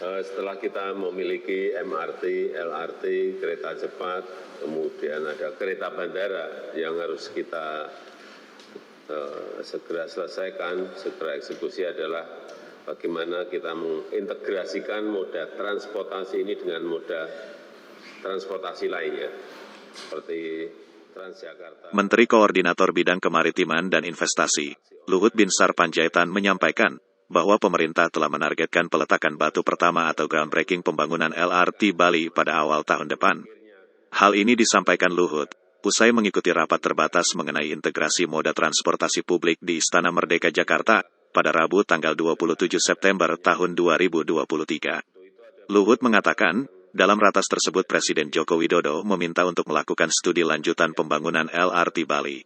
Setelah kita memiliki MRT, LRT, kereta cepat, kemudian ada kereta bandara yang harus kita segera selesaikan, segera eksekusi adalah bagaimana kita mengintegrasikan moda transportasi ini dengan moda transportasi lainnya, seperti Transjakarta. Menteri Koordinator Bidang Kemaritiman dan Investasi, Luhut Binsar Panjaitan menyampaikan bahwa pemerintah telah menargetkan peletakan batu pertama atau groundbreaking pembangunan LRT Bali pada awal tahun depan. Hal ini disampaikan Luhut usai mengikuti rapat terbatas mengenai integrasi moda transportasi publik di Istana Merdeka Jakarta pada Rabu tanggal 27 September tahun 2023. Luhut mengatakan, dalam ratas tersebut Presiden Joko Widodo meminta untuk melakukan studi lanjutan pembangunan LRT Bali.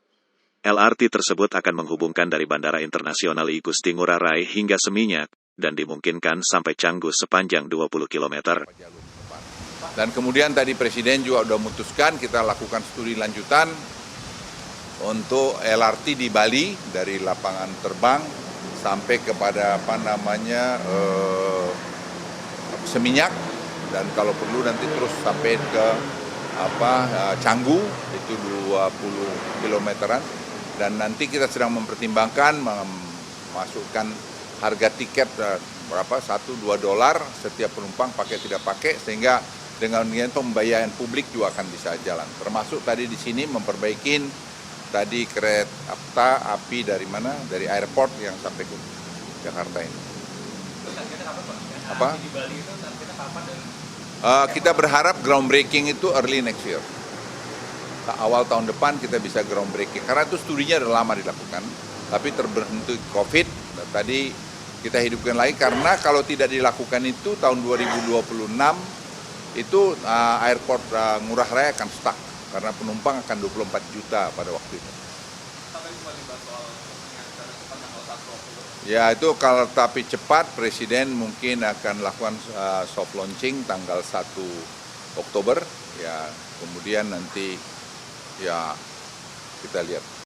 LRT tersebut akan menghubungkan dari Bandara Internasional I Gusti Ngurah Rai hingga Seminyak, dan dimungkinkan sampai Canggu sepanjang 20 km. Dan kemudian tadi Presiden juga sudah memutuskan kita lakukan studi lanjutan untuk LRT di Bali dari lapangan terbang sampai kepada Seminyak, dan kalau perlu nanti terus sampai ke Canggu itu 20 kilometeran, dan nanti kita sedang mempertimbangkan memasukkan harga tiket berapa $1-2 setiap penumpang pakai tidak pakai, sehingga dengan pembayaran publik juga akan bisa jalan. Termasuk tadi di sini memperbaikin tadi kereta api dari mana? Dari airport yang sampai ke Jakarta ini. Apa? Kita berharap groundbreaking itu early next year. Awal tahun depan kita bisa groundbreaking. Karena itu studinya sudah lama dilakukan, tapi terberhenti COVID. Tadi kita hidupkan lagi karena kalau tidak dilakukan itu tahun 2026 itu airport Ngurah Rai akan stuck karena penumpang akan 24 juta pada waktu itu. Ya itu kalau tapi cepat Presiden mungkin akan lakukan soft launching tanggal 1 Oktober ya, kemudian nanti ya kita lihat.